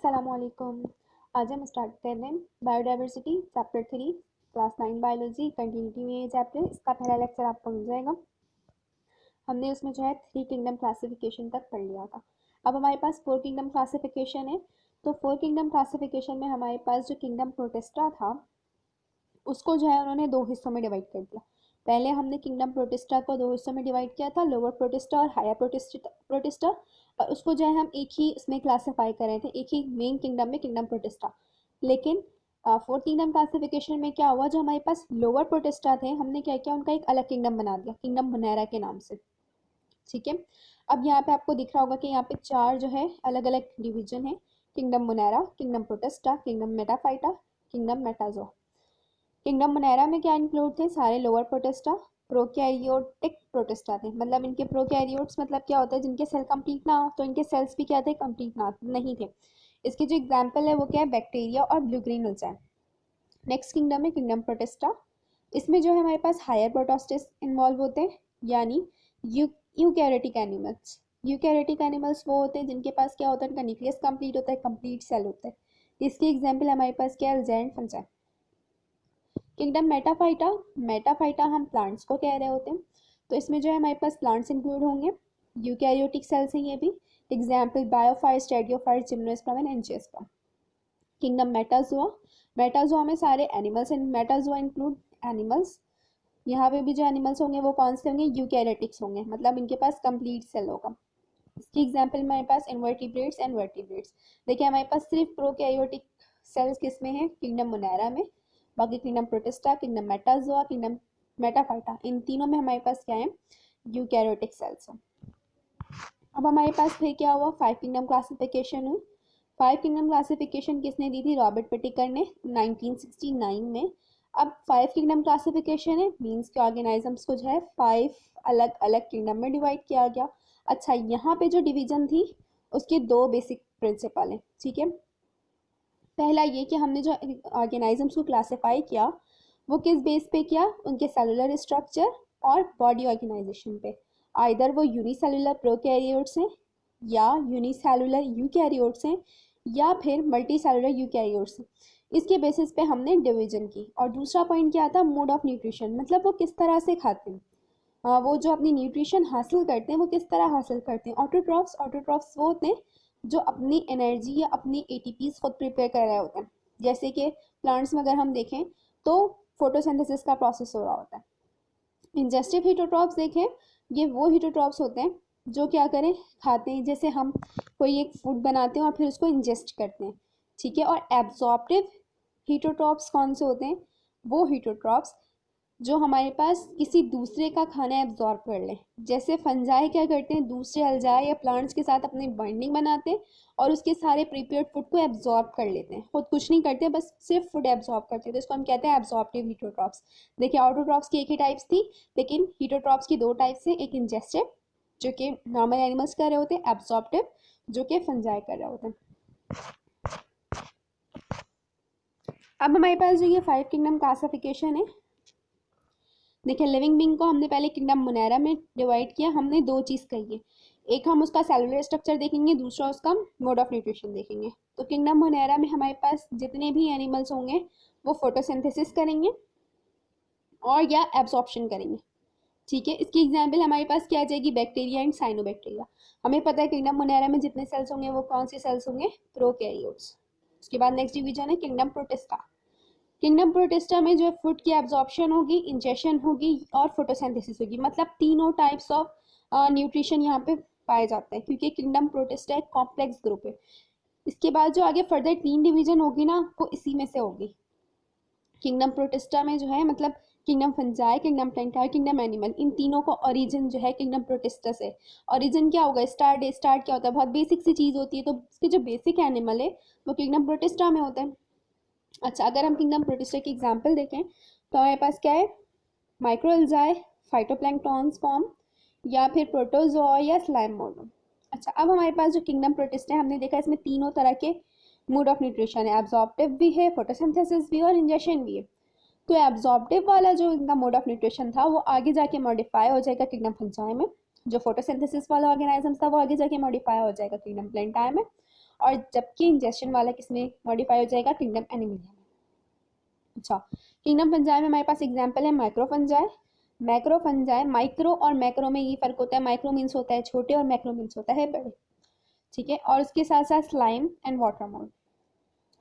सलामुअलैकुम। आज हम स्टार्ट कर रहे हैं biodiversity chapter 3 class 9 biology continuity में ये चैप्टर। इसका पहला लेक्चर आपको मिल जाएगा। हमने उसमें जो है 3 किंगडम क्लासिफिकेशन तक पढ़ लिया था। अब हमारे पास 4 किंगडम क्लासिफिकेशन है। तो 4 किंगडम क्लासिफिकेशन में हमारे पास जो किंगडम प्रोटिस्टा था उसको जो है उन्होंने 2 हिस्सों में डिवाइड कर दिया। पहले हमने किंगडम प्रोटिस्टा को 2 हिस्सों में डिवाइड किया था, लोअर प्रोटिस्टा और हायर प्रोटिस्टा, और उसको जो है हम एक ही इसमें क्लासीफाई कर रहे थे, एक ही मेन किंगडम में, किंगडम प्रोटिस्टा। लेकिन फोर्थ किंगडम क्लासिफिकेशन में क्या हुआ, जो हमारे पास लोअर प्रोटिस्टा थे हमने क्या किया, उनका एक अलग किंगडम बना दिया, किंगडम मोनेरा के नाम से। ठीक है। अब यहाँ पे आपको दिख रहा होगा कि यहाँ पे 4 जो है अलग अलग डिवीजन है, kingdom Monera, kingdom protista, kingdom Metaphyta, kingdom metazoa. Kingdom monera में क्या इंक्लूड थे, सारे लोअर प्रोटिस्टा, प्रोकैरियोटिक प्रोटिस्टा थे। मतलब इनके प्रोकैरियोट्स मतलब क्या होता है, जिनके सेल कंप्लीट ना हो, तो इनके सेल्स भी क्या थे, कंप्लीट ना नहीं थे। इसकी जो एग्जांपल है वो क्या है, बैक्टीरिया और blue green mills. Next kingdom है किंगडम प्रोटिस्टा। इसमें जो है हमारे पास हायर प्रोटोस्टिस इन्वॉल्व होते हैं, यानी यूकैरियोटिक एनिमल्स। यूकैरियोटिक एनिमल्स वो होते हैं जिनके पास क्या होता है, उनका न्यूक्लियस कंप्लीट होता है, कंप्लीट सेल होता है। इसकी एग्जांपल हमारे पास क्या है, अल्ज़ाइम फंजाई। किंगडम मेटाफाइटा, मेटाफाइटा हम प्लांट्स को कह रहे होते हैं। तो इसमें जो है हमारे पास प्लांट्स इंक्लूड होंगे, यूकैरियोटिक सेल्स हैं ये भी। Example bryophyte, pteridophyte, gymnosperm and angiosperm. Kingdom metazoa, metazoa में सारे animals and metazoa include animals. यहाँ पे भी जो एनिमल्स होंगे वो कौन से होंगे, यूकैरियोटिक्स होंगे, मतलब इनके पास कंप्लीट सेल होगा। इसकी एग्जाम्पल हमारे पास इनवर्टिब्रेट्स एंड वर्टिब्रेट्स। देखिए हमारे पास सिर्फ प्रोकैरियोटिक सेल्स किस में है, किंगडम मोनेरा में। बाकी kingdom protista, kingdom metazoa, kingdom metaphyta, इन तीनों में हमारे पास क्या है, यूकैरियोटिक सेल्स है। अब हमारे पास फिर क्या हुआ, 5 किंगडम क्लासिफिकेशन हुई। 5 किंगडम क्लासिफिकेशन किसने दी थी, रॉबर्ट पिटिकर ने 1969 में। अब 5 किंगडम क्लासिफिकेशन है, मीन्स के ऑर्गेनिजम्स को जो है 5 अलग अलग किंगडम में डिवाइड किया गया। अच्छा, यहाँ पे जो डिवीजन थी उसके 2 बेसिक प्रिंसिपल हैं। ठीक है। पहला ये कि हमने जो ऑर्गेनिजम्स को क्लासीफाई किया वो किस बेस पे किया, उनके सेलुलर स्ट्रक्चर और बॉडी ऑर्गेनाइजेशन पे। आइदर वो यूनिसेलुलर प्रोकैरियोट्स हैं, या यूनिसेलुलर यूकैरियोट्स हैं, या फिर मल्टी सेलुलर यूकैरियोट्स हैं। इसके बेसिस पे हमने डिवीजन की। और दूसरा पॉइंट क्या था, मोड ऑफ न्यूट्रिशन, मतलब वो किस तरह से खाते हैं, वो जो अपनी न्यूट्रिशन हासिल करते हैं वो किस तरह हासिल करते हैं। ऑटोट्रॉफ्स, ऑटोट्रॉफ्स वो होते हैं जो अपनी एनर्जी या अपनी एटीपीज खुद प्रिपेयर कर रहे होते हैं। जैसे कि प्लांट्स में अगर हम देखें तो फोटोसिंथेसिस का प्रोसेस हो रहा होता है। इंजेस्टिव हीटोट्रॉप्स देखें, ये वो हीटोट्रॉप्स होते हैं जो क्या करें, खाते हैं। जैसे हम कोई एक फूड बनाते हैं और फिर उसको इंजेस्ट करते हैं। ठीक है। और एब्जॉर्प्टिव हीटोट्रॉप्स कौन से होते हैं, वो हीटोट्रॉप्स जो हमारे पास किसी दूसरे का खाना एब्जॉर्ब कर लें। जैसे फंजाई क्या करते हैं, दूसरे अल्जाई या प्लांट्स के साथ अपनी बॉन्डिंग बनाते हैं और उसके सारे प्रिपेयर्ड फूड को एब्जॉर्ब कर लेते हैं, खुद कुछ नहीं करते, बस सिर्फ फूड एब्जॉर्ब करते हैं। तो इसको हम कहते हैं एब्जॉर्प्टिव हीटोट्रॉप्स। देखिए ऑटोट्रॉप्स की एक ही टाइप्स थी, लेकिन हीटोट्रॉप्स की 2 टाइप्स हैं, एक इंजेस्टिव जो कि नॉर्मल एनिमल्स कर रहे होते हैं, एब्जॉर्प्टिव जो कि फंजाई कर रहे होते हैं। अब हमारे पास जो ये 5 किंगडम क्लासिफिकेशन है, देखिए लिविंग बींग को हमने पहले किंगडम मोनेरा में डिवाइड किया। हमने 2 चीज़ कही है, एक हम उसका सेलुलर स्ट्रक्चर देखेंगे, दूसरा उसका मोड ऑफ न्यूट्रिशन देखेंगे। तो किंगडम मोनेरा में हमारे पास जितने भी एनिमल्स होंगे वो फोटोसिंथेसिस करेंगे और या एब्जॉर्प्शन करेंगे। ठीक है। इसकी एग्जाम्पल हमारे पास क्या आ जाएगी, बैक्टीरिया एंड साइनोबैक्टीरिया। हमें पता है किंगडम मोनेरा में जितने सेल्स होंगे वो कौन से सेल्स होंगे, प्रोकैरियोट्स। उसके बाद नेक्स्ट डिवीजन है किंगडम प्रोटिस्टा। किंगडम प्रोटिस्टा में जो है फूड की एब्जॉर्प्शन होगी, इंजेशन होगी और फोटोसिंथेसिस होगी। मतलब तीनों टाइप्स ऑफ न्यूट्रिशन यहाँ पे पाए जाते हैं, क्योंकि किंगडम प्रोटिस्टा एक कॉम्प्लेक्स ग्रुप है। इसके बाद जो आगे फर्दर 3 डिवीजन होगी ना, वो इसी में से होगी। किंगडम प्रोटिस्टा में जो है मतलब kingdom fungi, kingdom plantae, kingdom animal, इन तीनों को ओरिजिन जो है किंगडम प्रोटिस्टा से। ओरिजिन क्या होगा, स्टार्ट, स्टार्ट क्या होता है, बहुत बेसिक सी चीज़ होती है, तो इसके जो बेसिक एनिमल है वो किंगडम प्रोटिस्टा में होता है। अच्छा, अगर हम किंगडम प्रोटिस्टा की एग्जांपल देखें तो हमारे पास क्या है, माइक्रोअल्जाई, फाइटोप्लैंक्टॉन्स फॉर्म, या फिर प्रोटोजोआ या स्लाइम मोड। अच्छा, अब हमारे पास जो किंगडम प्रोटिस्टा है हमने देखा इसमें तीनों तरह के मोड ऑफ न्यूट्रिशन है, एब्जॉर्प्टिव भी है, फोटोसिंथेसिस भी और इंजेशन भी है। तो एब्जॉर्प्टिव वाला जो इनका मोड ऑफ न्यूट्रिशन था वो आगे जाके मॉडिफाई हो जाएगा किंगडम फंजाई में। जो फोटोसिंथेसिस वाला ऑर्गेनिज्म था वो आगे जाके मॉडिफाई हो जाएगा किंगडम प्लैंटाई में। और जबकि इंजेक्शन वाला किसमें मॉडिफाई हो जाएगा, किंगडम एनिमिलिया में। अच्छा, किंगडम फंजाई में हमारे पास एग्जाम्पल है micro fungi, macro fungi. Micro और मैक्रो में ये फर्क होता है, माइक्रो मीन्स होता है छोटे और मैक्रो मीन्स होता है बड़े, ठीक है। और उसके साथ साथ स्लाइम एंड वाटर मोल्ड।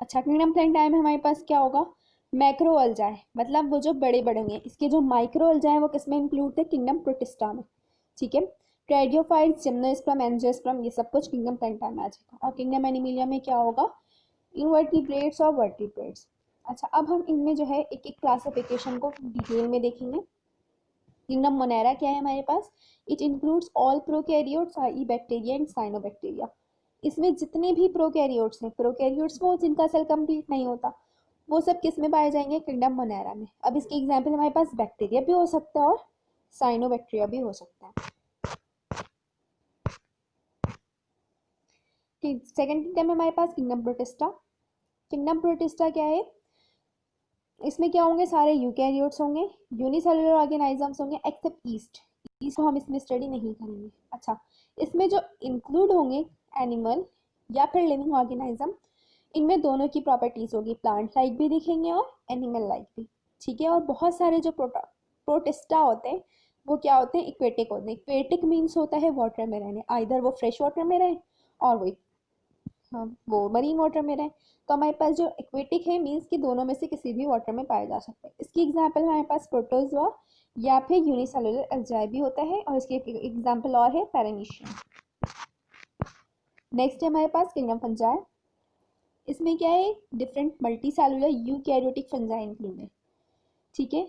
अच्छा, किंगडम प्लैंटाई में हमारे पास क्या होगा, मैक्रो अल्जाए, मतलब वो जो बड़े बड़े होंगे। इसके जो माइक्रो अल्जाए वो किसमें इंक्लूड थे, किंगडम प्रोटिस्टा में, ठीक है। ट्रेडियोफाइट्स, जिम्नोस्पर्म, एंजियोस्पर्म, ये सब कुछ किंगडम प्लैंटाई में आ जाएगा। और किंगडम एनिमिलिया में क्या होगा, इनवर्टिब्रेट्स और वर्टिब्रेट्स। अच्छा, अब हम इनमें जो है एक एक क्लासिफिकेशन को डिटेल में देखेंगे। किंगडम मोनेरा क्या है हमारे पास, इट इंक्लूड्स ऑल प्रोकैरियोट्स, आई बैक्टीरिया एंड साइनोबैक्टीरिया। इसमें जितने भी प्रोकैरियोट्स हैं, प्रोकैरियोट्स वो जिनका सेल कंप्लीट नहीं होता, वो सब किस में पाए जाएंगे, किंगडम मोनेरा में। अब इसके एग्जाम्पल हमारे पास बैक्टीरिया भी हो सकता है और साइनोबैक्टीरिया भी हो सकता है। सेकेंड किंगडम में हमारे पास किंगडम प्रोटिस्टा। किंगडम प्रोटिस्टा क्या है, इसमें क्या होंगे, सारे यूकैरियोट्स होंगे, यूनिसेलुलर ऑर्गेनिजम्स होंगे एक्सेप्ट ईस्ट। ईस्ट को हम इसमें स्टडी नहीं करेंगे। अच्छा, इसमें जो इंक्लूड होंगे एनिमल या फिर लिविंग ऑर्गेनिज्म, इनमें दोनों की प्रॉपर्टीज होगी, प्लांट लाइक भी दिखेंगे और एनिमल लाइक भी, ठीक है। और बहुत सारे जो प्रोटिस्टा होते हैं वो क्या होते हैं, इक्वेटिक होते हैं। इक्वेटिक मीन्स होता है वाटर में रहने, आइदर वो फ्रेश वाटर में रहे और वो मरीन वाटर में रहे। तो हमारे पास जो एक्वेटिक है मीन्स कि दोनों में से किसी भी वाटर में पाए जा सकते हैं। इसकी एग्जांपल हमारे पास प्रोटोजोआ या फिर यूनिसेलुलर अल्जाई भी होता है, और इसकी एग्जांपल और है पैरामीशियम। नेक्स्ट है हमारे पास किंगडम फंजाई। इसमें क्या है, different multi cellular eukaryotic fungi include है, ठीक है।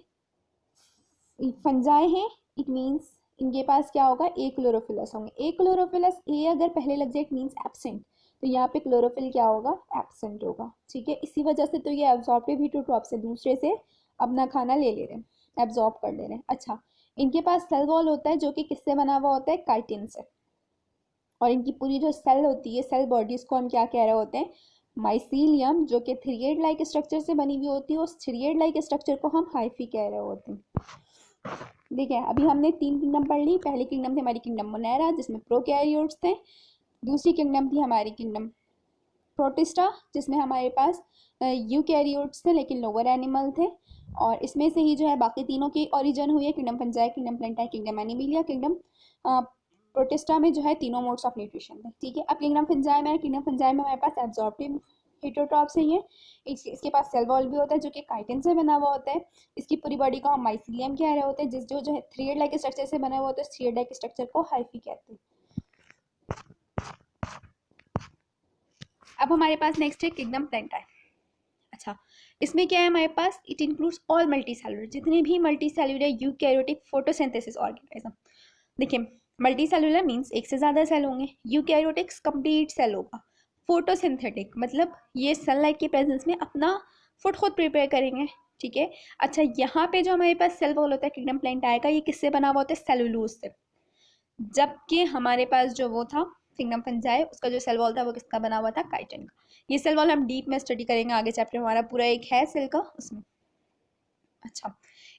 फंजाई है, इट मीन्स इनके पास क्या होगा, ए क्लोरोफिलस होंगे। ए क्लोरोफिलस, ए अगर पहले लग जाए इट मीन्स एब्सेंट, तो यहाँ पे क्लोरोफिल क्या होगा, एब्सेंट होगा, ठीक है। इसी वजह से तो ये एब्जॉर्प्टिव हीटरोट्रॉप से दूसरे से अपना खाना ले ले रहे हैं, एब्जॉर्ब कर ले रहे हैं। अच्छा, इनके पास सेल वॉल होता है जो कि किससे बना हुआ होता है, काइटिन से। और इनकी पूरी जो सेल होती है, सेल बॉडी, उसको हम क्या कह रहे होते हैं, माइसीलियम, जो कि थ्रिएड लाइक स्ट्रक्चर से बनी हुई होती है। उस थ्रिएड लाइक स्ट्रक्चर को हम हाइफी कह रहे होते हैं। देखिए, अभी हमने 3 किंगडम पढ़ ली। पहली किंगडम थी हमारी किंगडम मोनेरा जिसमें प्रोकैरियोट्स थे। दूसरी किंगडम थी हमारी किंगडम प्रोटिस्टा जिसमें हमारे पास यूकैरियोट्स थे लेकिन लोअर एनिमल थे। और इसमें से ही जो है बाकी तीनों की ओरिजिन हुई है, kingdom fungi, kingdom plantae, kingdom animalia. Kingdom protista में जो है तीनों मोड्स ऑफ न्यूट्रिशन थे, ठीक है। अब किंगडम फंजाई में हमारे पास एब्जॉर्प्टिव हीटरोट्रॉप्स ही है। इसके पास सेल वॉल भी होता है जो कि काइटिन से बना हुआ होता है। इसकी पूरी बॉडी को हम माइसीलियम कह रहे होते हैं, जिस जो है थ्रिएड लाइक स्ट्रक्चर से बना हुआ होता है। थ्रिएड लाइक स्ट्रक्चर को हाइफी कहते हैं। अब हमारे पास नेक्स्ट है किंगडम प्लैंटाई। अच्छा, इसमें क्या है हमारे पास, it includes all multi cellular, जितने भी multi cellular eukaryotic photosynthesis organism. देखिए, मल्टी सेलुलर मीन्स एक से ज़्यादा सेल होंगे, यूकैरियोटिक्स कंप्लीट सेल होगा, फोटोसिंथेटिक मतलब ये सनलाइट के प्रेजेंस में अपना फूड खुद प्रिपेयर करेंगे, ठीक है। अच्छा, यहाँ पे जो हमारे पास सेल वॉल होता है किंगडम प्लैंटाई का, ये किससे बना हुआ होता है, सेलुलोज से। जबकि हमारे पास जो वो था किंगडम फंजाई, उसका जो सेल वॉल था वो किसका बना हुआ था, काइटिन का। ये सेल वॉल हम डीप में स्टडी करेंगे आगे चैप्टर, हमारा पूरा एक है सेल का उसमें। अच्छा,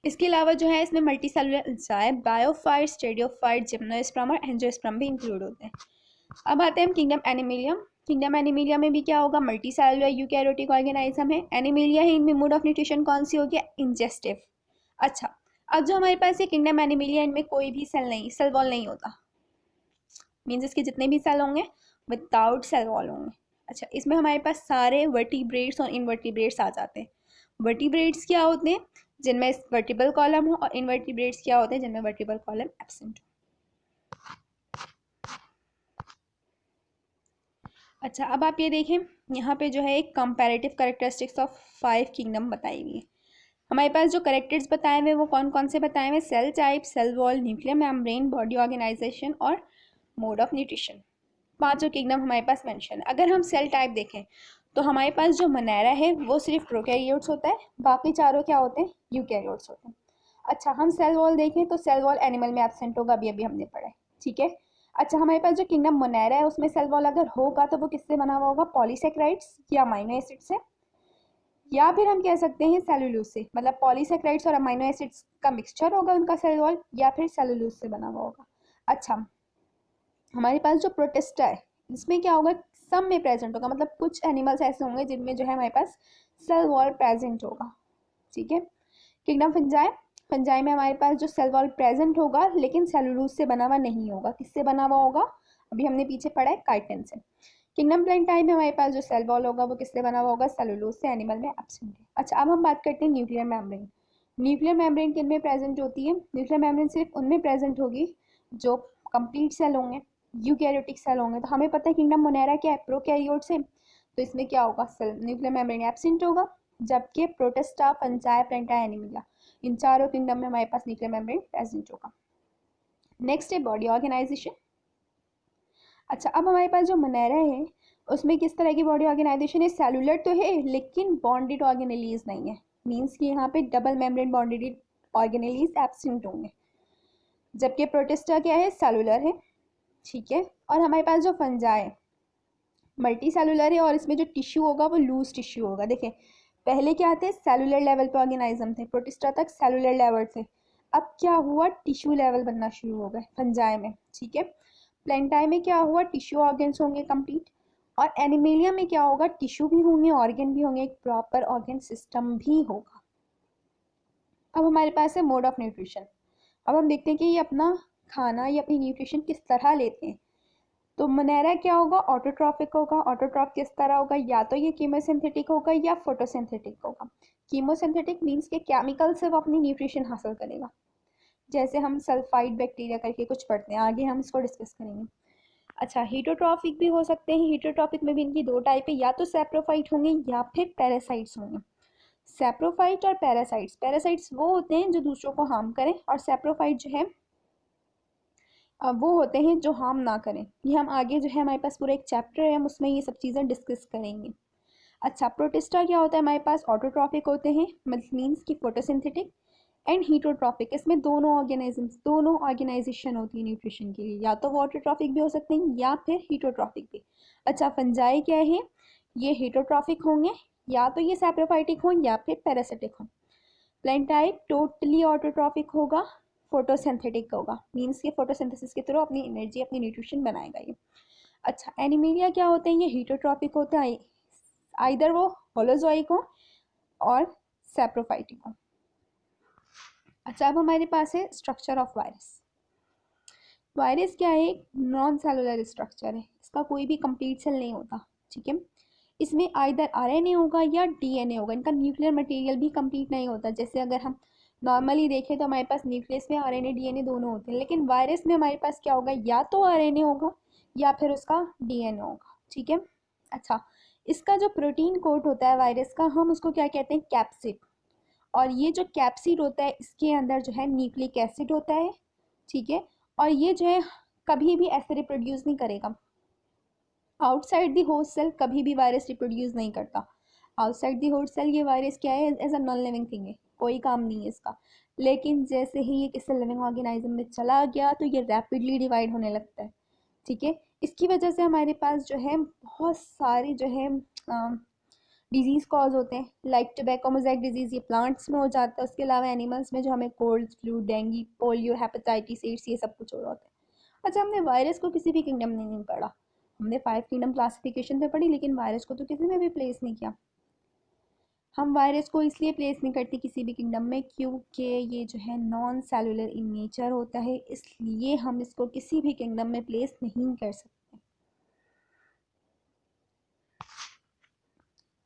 इसके अलावा जो है इसमें मल्टी सेलुलर अल्जाई, बायोफाइट, स्टेडियोफाइट, जिम्नोस्पर्म और एंजियोस्पर्म भी इंक्लूड होते हैं। अब आते हैं हम किंगडम एनिमिलियम। किंगडम एनिमिलिया में भी क्या होगा, मल्टी सेलुलर यूकैरियोटिक ऑर्गेनिज्म है। एनिमिलिया है, इनमें मोड ऑफ न्यूट्रिशन कौन सी होगी, इंजेस्टिव। अच्छा, अब जो हमारे पास ये किंगडम एनिमिलिया, इनमें कोई भी सेल नहीं, सेल वॉल नहीं होता, मीन्स इसके जितने भी सेल होंगे विदाउट सेल वॉल होंगे। अच्छा, इसमें हमारे पास सारे वर्टिब्रेट्स और इनवर्टिब्रेट्स आ जाते हैं। वर्टिब्रेट्स क्या होते हैं, जिनमें वर्टिबल कॉलम हो, और इनवर्टिब्रेट्स क्या होते हैं, जिनमें वर्टिबल कॉलम एब्सेंट हो। अच्छा, अब आप ये देखें, यहाँ पे जो है एक कंपैरेटिव कैरेक्टरिस्टिक्स ऑफ 5 किंगडम बताई हुई है। हमारे पास जो करेक्टर्स बताए हुए वो कौन कौन से बताए हुए, cell type, cell wall, nuclear membrane, body organization और मोड ऑफ न्यूट्रिशन। 5 किंगडम हमारे पास मेंशन है। अगर हम सेल टाइप देखें तो हमारे पास जो मोनेरा है वो सिर्फ प्रोकैरियोट्स होता है, बाकी चारों क्या होते हैं, यूकैरियोट्स होते हैं। अच्छा, हम सेल वॉल देखें तो सेल वॉल एनिमल में एब्सेंट होगा, अभी अभी हमने पढ़ा है, ठीक है। अच्छा, हमारे पास जो किंगडम मोनेरा है उसमें सेल वॉल अगर होगा तो वो किससे बना हुआ होगा, पॉलीसेक्राइड्स या अमाइनो एसिड से, या फिर हम कह सकते हैं सेलुलोज से, मतलब पॉलीसेक्राइड्स और अमाइनो एसिड्स का मिक्सचर होगा उनका सेल वॉल, या फिर सेलुलोज से बना हुआ होगा। अच्छा, हमारे पास जो प्रोटिस्टा है इसमें क्या होगा, सब में प्रेजेंट होगा, मतलब कुछ एनिमल्स ऐसे होंगे जिनमें जो है हमारे पास सेल वॉल प्रेजेंट होगा, ठीक है। किंगडम फंजाई, फंजाई में हमारे पास जो सेल वॉल प्रेजेंट होगा लेकिन सेलुलोज से बना हुआ नहीं होगा, किससे बना हुआ होगा, अभी हमने पीछे पढ़ा है काइटिन से। किंगडम प्लेंटाई में हमारे पास जो सेल वॉल होगा वो किससे बना हुआ होगा, सेलुलोज से, एनिमल में एब्सेंट है। अच्छा, अब हम बात करते हैं न्यूक्लियर मेम्ब्रेन। न्यूक्लियर मेम्ब्रेन किन में प्रेजेंट होती है, न्यूक्लियर मेम्ब्रेन सिर्फ उनमें प्रेजेंट होगी जो कंप्लीट सेल होंगे, यूकैरियोटिक सेल होंगे। तो हमें पता है किंगडम मोनेरा क्या है, प्रोकैरियोट से, तो इसमें क्या होगा, सेल न्यूक्लियर मेम्ब्रेन एब्सेंट होगा। जबकि प्रोटिस्टा, फंजाई, प्लेंटा, एनिमिया, इन चारों किंगडम में हमारे पास न्यूक्लियर मेम्ब्रेन प्रेजेंट होगा। नेक्स्ट है बॉडी ऑर्गेनाइजेशन। अच्छा, अब हमारे पास जो मोनेरा है उसमें किस तरह की बॉडी ऑर्गेनाइजेशन है, सेलुलर तो है लेकिन बॉन्डेड ऑर्गेनेलीज नहीं है, मीन्स कि यहाँ पे double membrane bonded organelles absent होंगे। जबकि प्रोटिस्टा क्या है, सेलुलर है, ठीक है। और हमारे पास जो फंजाई है मल्टी सेलुलर है और इसमें जो टिश्यू होगा वो लूज टिश्यू होगा। देखें, पहले क्या थे, सेलुलर लेवल पे ऑर्गेनिज्म थे, प्रोटिस्टा तक सेलुलर लेवल थे, अब क्या हुआ, टिश्यू लेवल बनना शुरू हो गए फंजाई में, ठीक है। प्लेंटाई में क्या हुआ, टिश्यू ऑर्गन्स होंगे कंप्लीट, और एनिमेलिया में क्या होगा, टिश्यू भी होंगे, ऑर्गन भी होंगे, एक प्रॉपर ऑर्गन सिस्टम भी होगा। अब हमारे पास है मोड ऑफ न्यूट्रिशन। अब हम देखते हैं कि ये अपना खाना या अपनी न्यूट्रिशन किस तरह लेते हैं। तो मोनेरा क्या होगा, ऑटोट्रॉफिक होगा। ऑटोट्रॉफ किस तरह होगा, या तो ये कीमोसिंथेटिक होगा या फोटोसिंथेटिक होगा। कीमोसिंथेटिक मीन्स के केमिकल से वो अपनी न्यूट्रिशन हासिल करेगा, जैसे हम सल्फाइड बैक्टीरिया करके कुछ पढ़ते हैं, आगे हम इसको डिस्कस करेंगे। अच्छा, हीटोट्रॉफिक भी हो सकते हैं। हीटोट्रॉफिक में भी इनकी दो टाइप है, या तो सैप्रोफाइट होंगे या फिर पैरासाइट्स होंगे। सैप्रोफाइट और पैरासाइट्स, पैरासाइट्स वो होते हैं जो दूसरों को हार्म करें, और सैप्रोफाइट जो है वो होते हैं जो हार्म ना करें। ये हम आगे जो है हमारे पास पूरा एक चैप्टर है, हम उसमें ये सब चीज़ें डिस्कस करेंगे। अच्छा, प्रोटिस्टा क्या होता है, हमारे पास ऑटोट्रॉफिक होते हैं, मीन्स की फोटोसिंथेटिक, एंड हीटोट्रॉफिक, इसमें दोनों ऑर्गेनिजम्स, दोनों ऑर्गेनाइजेशन होती है न्यूट्रिशन के लिए, या तो वो ऑटोट्रॉफिक भी हो सकते हैं या फिर हीटोट्रॉफिक भी। अच्छा, फंजाई क्या है, ये हीटोट्रॉफिक होंगे, या तो ये सैप्रोफाइटिक हों या फिर पैरासिटिक हों। प्लेंटाइट टोटली ऑटोट्रॉफिक होगा, फोटोसिंथेटिक होगा, मीन्स के फोटोसिंथेसिस के थ्रू अपनी एनर्जी, अपनी न्यूट्रिशन बनाएगा ये। अच्छा, एनिमीलिया क्या होते हैं, ये हीटोट्रॉफिक होते हैं, आइदर वो होलोजोइक हो और सैप्रोफाइटिक हो। अच्छा, अब हमारे पास है स्ट्रक्चर ऑफ वायरस। वायरस क्या है, नॉन सेलुलर स्ट्रक्चर है, इसका कोई भी कंप्लीट सेल नहीं होता, ठीक है। इसमें आइदर आरएनए होगा या डीएनए होगा, इनका न्यूक्लियर मटेरियल भी कंप्लीट नहीं होता। जैसे अगर हम नॉर्मली देखें तो हमारे पास न्यूक्लियस में आरएनए डीएनए दोनों होते हैं, लेकिन वायरस में हमारे पास क्या होगा, या तो आरएनए होगा या फिर उसका डीएनए होगा, ठीक है। अच्छा, इसका जो प्रोटीन कोट होता है वायरस का, हम उसको क्या कहते हैं, कैप्सिड। और ये जो कैप्सिड होता है इसके अंदर जो है न्यूक्लिक एसिड होता है, ठीक है। और ये जो है कभी भी ऐसे रिप्रोड्यूस नहीं करेगा, आउटसाइड दी होस्ट सेल कभी भी वायरस रिप्रोड्यूस नहीं करता। आउटसाइड दी होस्ट सेल ये वायरस क्या है, as a non living thing है, कोई काम नहीं है इसका। लेकिन जैसे ही ये किसी लिविंग ऑर्गेनाइज्म में चला गया तो ये रैपिडली डिवाइड होने लगता है, ठीक है। इसकी वजह से हमारे पास जो है बहुत सारे जो है डिजीज़ कॉज होते हैं, लाइक टोबैको मोज़ेक डिजीज़, ये प्लांट्स में हो जाता है। उसके अलावा एनिमल्स में जो हमें cold, flu, dengue, polio, hepatitis, AIDS, ये सब कुछ हो रहा होता है। अच्छा, हमने वायरस को किसी भी किंगडम में नहीं पढ़ा, हमने 5 किंगडम क्लासिफिकेशन पे पढ़ी, लेकिन वायरस को तो किसी में भी प्लेस नहीं किया। हम वायरस को इसलिए प्लेस नहीं करते किसी भी किंगडम में क्योंकि ये जो है नॉन सेलुलर इन नेचर होता है, इसलिए हम इसको किसी भी किंगडम में प्लेस नहीं कर सकते।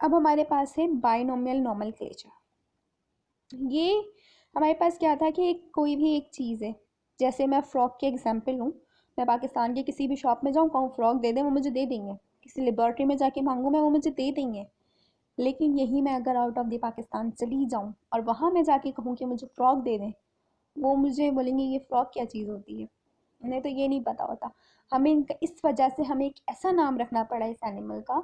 अब हमारे पास है बाइनोमियल नोमेनक्लेचर। ये हमारे पास क्या था कि एक कोई भी एक चीज़ है, जैसे मैं फ्रॉक के एग्जांपल लूँ, मैं पाकिस्तान के किसी भी शॉप में जाऊँ, कहूँ फ्रॉक दे दें, वो मुझे दे देंगे। किसी लेबॉर्ट्री में जाके मांगूँ मैं, वो मुझे दे देंगे। लेकिन यही मैं अगर आउट ऑफ द पाकिस्तान चली जाऊँ और वहाँ मैं जाके कहूँ कि मुझे फ़्रॉक दे दें, वो मुझे बोलेंगे ये फ़्रॉक क्या चीज़ होती है, उन्हें तो ये नहीं पता होता। हमें इनका इस वजह से हमें एक ऐसा नाम रखना पड़ा इस एनिमल का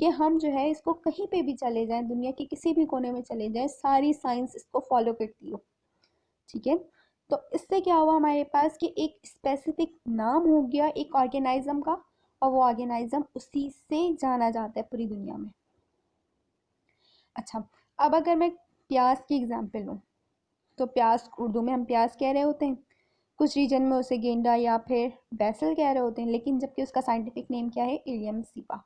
कि हम जो है इसको कहीं पे भी चले जाएं, दुनिया के किसी भी कोने में चले जाएं, सारी साइंस इसको फॉलो करती हो, ठीक है। तो इससे क्या हुआ हमारे पास कि एक स्पेसिफिक नाम हो गया एक ऑर्गेनाइज्म का, और वो ऑर्गेनाइज्म उसी से जाना जाता है पूरी दुनिया में। अच्छा, अब अगर मैं प्याज की एग्जांपल लूँ, तो प्याज उर्दू में हम प्याज कह रहे होते हैं, कुछ रीजन में उसे गेंडा या फिर बैसल कह रहे होते हैं, लेकिन जबकि उसका साइंटिफिक नेम क्या है, इलियम सीपा।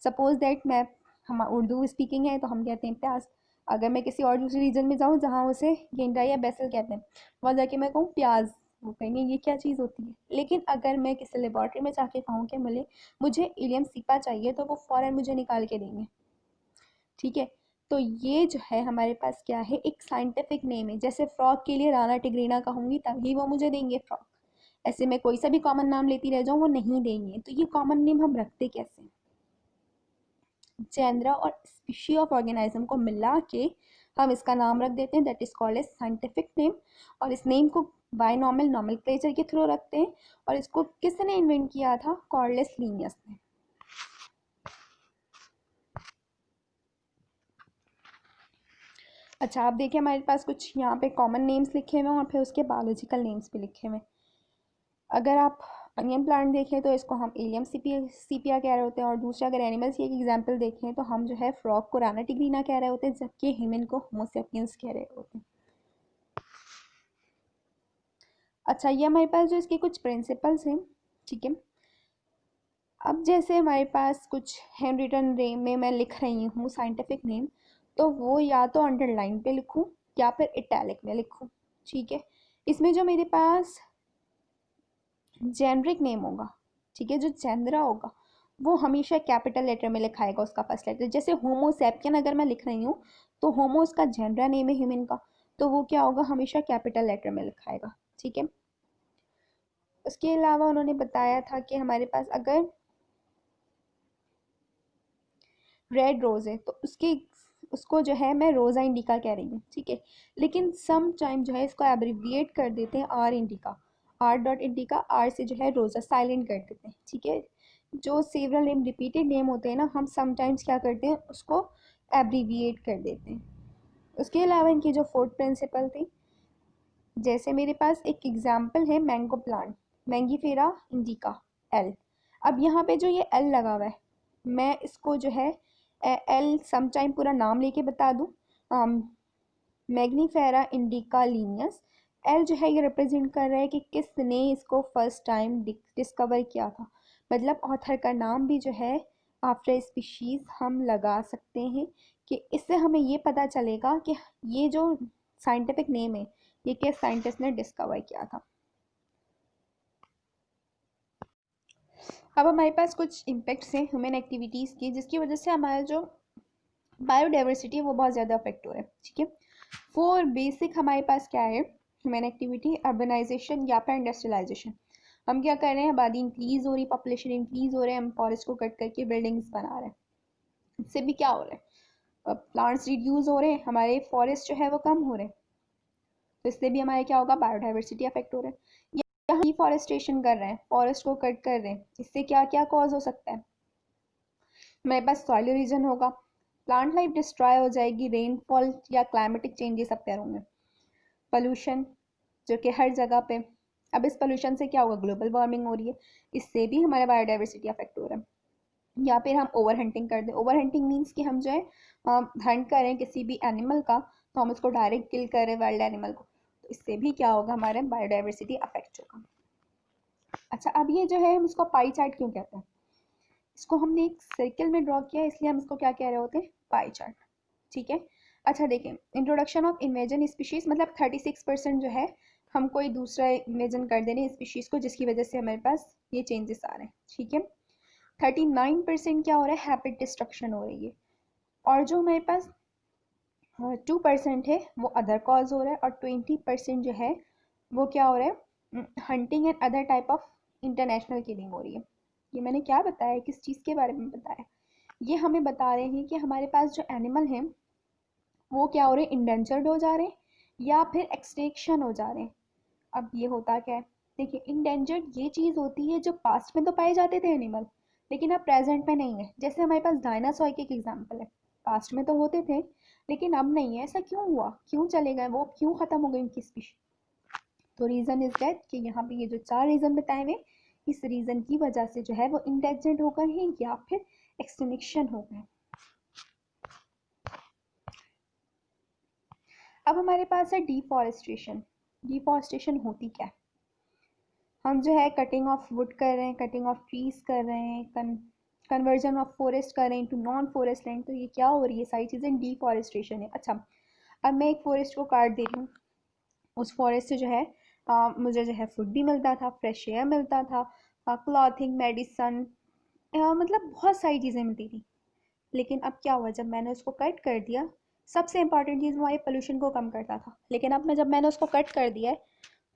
सपोज दैट मैं हम उर्दू स्पीकिंग है तो हम कहते हैं प्याज। अगर मैं किसी और दूसरे रीजन में जाऊँ जहाँ उसे गेंडा या बेसल कहते हैं, वहाँ जाके मैं कहूँ प्याज, वो कहेंगे ये क्या चीज़ होती है। लेकिन अगर मैं किसी लेबॉर्ट्री में जाके कहूँ कि मुझे इलियम सीपा चाहिए, तो वो फ़ौरन मुझे निकाल के देंगे। ठीक है, तो ये जो है हमारे पास क्या है, एक साइंटिफिक नेम है। जैसे फ्रॉग के लिए राणा टिग्रीना कहूँगी तभी वो मुझे देंगे फ्रॉग। ऐसे मैं कोई सा भी कॉमन नाम लेती रह जाऊँ वो नहीं देंगे। तो ये कॉमन नेम हम रखते कैसे, जेनरा और स्पीशी ऑफ ऑर्गेनिज्म को मिला के हम इसका नाम रख देते हैं, that is called as scientific name. और इस नेम को बायनॉमियल नॉमेनक्लेचर के थ्रू रखते हैं। और इसको किसने इन्वेंट किया था, कॉर्लियस लिनियस ने। अच्छा, आप देखिए हमारे पास कुछ यहाँ पे कॉमन नेम्स लिखे हुए हैं और फिर उसके बायोलॉजिकल नेम्स भी लिखे हुए हैं। अगर आप अनियन प्लांट देखें तो इसको हम एलियम सीपिया कह रहे होते हैं, और दूसरा अगर एनिमल्स की एक एग्जांपल देखें तो हम जो है फ्रॉग को राना टिग्रीना कह रहे होते हैं, जबकि ह्यूमन को होमो सेपियंस कह रहे होते हैं। अच्छा, ये हमारे पास जो इसके कुछ प्रिंसिपल्स हैं। ठीक है, अब जैसे हमारे पास कुछ हैंड रिटन नेम में मैं लिख रही हूँ साइंटिफिक नेम, तो वो या तो अंडरलाइन पे लिखूँ या फिर इटैलिक में लिखूँ। ठीक है, इसमें जो मेरे पास जेनरिक नेम होगा, ठीक है, जो जेनरा होगा वो हमेशा कैपिटल लेटर में लिखाएगा उसका फर्स्ट लेटर। जैसे होमोसेपियन अगर मैं लिख रही हूँ तो होमो उसका जेनरा नेम है ह्यूमन का, तो वो क्या होगा, हमेशा कैपिटल लेटर में लिखाएगा। ठीक है, उसके अलावा उन्होंने बताया था कि हमारे पास अगर रेड रोज़ है तो उसको जो है मैं रोज़ा इंडिका कह रही हूँ। ठीक है, लेकिन सम टाइम जो है इसको एब्रिविएट कर देते हैं R indica, R dot indica, R से जो है रोज़ा साइलेंट कर देते हैं। ठीक है, जो सेवरल नेम रिपीटेड नेम होते हैं ना, हम समटाइम्स क्या करते हैं उसको एब्रिविएट कर देते हैं। उसके अलावा इनकी जो फोर्थ प्रिंसिपल थी, जैसे मेरे पास एक एग्जाम्पल है mango plant, Mangifera indica L. अब यहाँ पे जो ये एल लगा हुआ है, मैं इसको जो है एल समटाइम पूरा नाम लेके बता दूँ, मैग्नीफेरा इंडिका लीनियस। एल जो है ये रिप्रेजेंट कर रहा है कि किसने इसको फर्स्ट टाइम डिस्कवर किया था। मतलब ऑथर का नाम भी जो है आफ्टर स्पीशीज़ हम लगा सकते हैं, कि इससे हमें ये पता चलेगा कि ये जो साइंटिफिक नेम है ये किस साइंटिस्ट ने डिस्कवर किया था। अब हमारे पास कुछ इम्पेक्ट्स हैं ह्यूमन एक्टिविटीज़ की, जिसकी वजह से हमारा जो बायोडाइवर्सिटी है वो बहुत ज़्यादा अफेक्ट हो रहा है। ठीक है, फोर बेसिक हमारे पास क्या है ह्यूमन एक्टिविटी, अर्बनाइजेशन या फिर इंडस्ट्रियलाइजेशन। हम क्या कर रहे हैं, आबादी इंक्रीज हो रही, पॉपुलेशन इंक्रीज हो रहे हैं, हम फॉरेस्ट को कट करके बिल्डिंग्स बना रहे हैं। इससे भी क्या हो रहा है, प्लांट्स रिड्यूस हो रहे हैं, हमारे फॉरेस्ट जो है वो कम हो रहे हैं, तो इससे भी हमारे क्या होगा, बायोडाइवर्सिटी अफेक्ट हो रहा है। या डिफॉरेस्टेशन कर रहे हैं, फॉरेस्ट को कट कर रहे हैं, इससे क्या क्या कॉज हो सकता है, हमारे पास सॉइल रीजन होगा, प्लांट लाइफ डिस्ट्रॉय हो जाएगी, रेनफॉल या क्लाइमेटिक चेंजेस अपेयर होंगे, पोल्यूशन जो कि हर जगह पे। अब इस पोल्यूशन से क्या होगा, ग्लोबल वार्मिंग हो रही है, इससे भी हमारा बायोडाइवर्सिटी अफेक्ट हो रहा है। या फिर हम ओवर हंटिंग कर दें, ओवर हंटिंग मीन्स कि हम जो है हंट करें किसी भी एनिमल का, तो हम उसको डायरेक्ट किल करें वाइल्ड एनिमल को, तो इससे भी क्या होगा, हमारे बायोडाइवर्सिटी अफेक्ट होगा। अच्छा, अब ये जो है हम इसको पाई चार्ट क्यों कहते हैं, इसको हमने एक सर्कल में ड्रॉ किया इसलिए हम इसको क्या कह रहे होते हैं, पाई चार्ट। ठीक है, अच्छा देखें, इंट्रोडक्शन ऑफ इन्वेजन स्पीशीज, मतलब 36% जो है हम कोई दूसरा इन्वेजन कर दे रहे हैं स्पीशीज को, जिसकी वजह से हमारे पास ये चेंजेस आ रहे हैं। ठीक है, 39% क्या हो रहा है, हैबिट डिस्ट्रक्शन हो रही है, और जो हमारे पास 2% है वो अदर कॉज हो रहा है, और 20% जो है वो क्या हो रहा है, hunting and other type of international killing हो रही है। ये मैंने क्या बताया, किस चीज़ के बारे में बताया, ये हमें बता रहे हैं कि हमारे पास जो एनिमल हैं वो क्या हो रहे हैं, इंडेंजर्ड हो जा रहे हैं या फिर एक्सटिंक्शन हो जा रहे हैं। अब ये होता क्या है, देखिए इंडेंजर्ड ये चीज़ होती है जो पास्ट में तो पाए जाते थे एनिमल, लेकिन अब प्रेजेंट में नहीं है। जैसे हमारे पास डायनासोर की एक एग्जांपल है, पास्ट में तो होते थे लेकिन अब नहीं है। ऐसा क्यों हुआ, क्यों चले गए वो, क्यों ख़त्म हो गई उनकी स्पीशी, तो रीज़न इज़ दैट कि यहाँ पे ये जो 4 रीज़न बताए हुए, इस रीज़न की वजह से जो है वो इंडेंजर्ड हो गए हैं या फिर एक्सटिंक्शन हो गए। अब हमारे पास है डिफॉरेस्टेशन। डिफॉरेस्टेशन होती क्या है, हम जो है कटिंग ऑफ वुड कर रहे हैं, कटिंग ऑफ ट्रीज कर रहे हैं, कन्वर्जन ऑफ फॉरेस्ट कर रहे हैं टू नॉन फॉरेस्ट लैंड, तो ये क्या हो रही है, सारी चीज़ें डिफॉरेस्टेशन है। अच्छा, अब मैं एक फॉरेस्ट को काट दे रही हूँ, उस फॉरेस्ट से जो है मुझे जो है फूड भी मिलता था, फ्रेश एयर मिलता था, क्लॉथिंग, मेडिसन, मतलब बहुत सारी चीज़ें मिलती थी। लेकिन अब क्या हुआ, जब मैंने उसको कट कर दिया, सबसे इंपॉर्टेंट चीज़ हमारे पोल्यूशन को कम करता था, लेकिन अब मैं जब मैंने उसको कट कर दिया है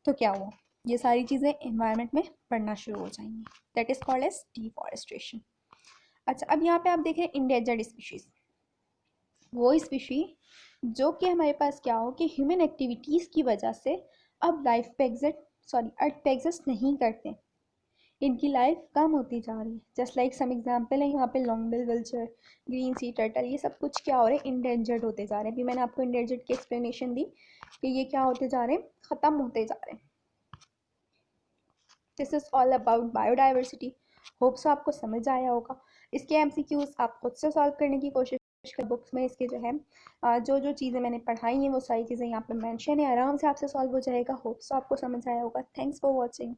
तो क्या हुआ, ये सारी चीज़ें इन्वायरमेंट में पड़ना शुरू हो जाएंगी। That is called as deforestation. अच्छा, अब यहाँ पे आप देख रहे हैं इंडेंजर्ड स्पीशीज़, वो स्पीशी जो कि हमारे पास क्या हो कि ह्यूमन एक्टिविटीज़ की वजह से अब लाइफ पे अर्थ पे एग्जिस्ट नहीं करते, इनकी लाइफ कम होती जा रही है। जस्ट लाइक सम एग्जांपल है यहाँ पे long bill vulture, green sea turtle, ये सब कुछ क्या हो रहे हैं, इंडेंजर्ड होते जा रहे हैं। अभी मैंने आपको इंडेंजर्ड की एक्सप्लेनेशन दी कि ये क्या होते जा रहे हैं, ख़त्म होते जा रहे हैं। This is all about biodiversity. Hope so आपको समझ आया होगा। इसके एमसीक्यूज आप खुद से सॉल्व करने की कोशिश कर, बुक्स में इसके जो है जो जो चीज़ें मैंने पढ़ाई हैं वो सारी चीज़ें यहाँ पे मेंशन है, आराम से आपसे सॉल्व हो जाएगा। होप सो आपको समझ आया होगा। Thanks for watching.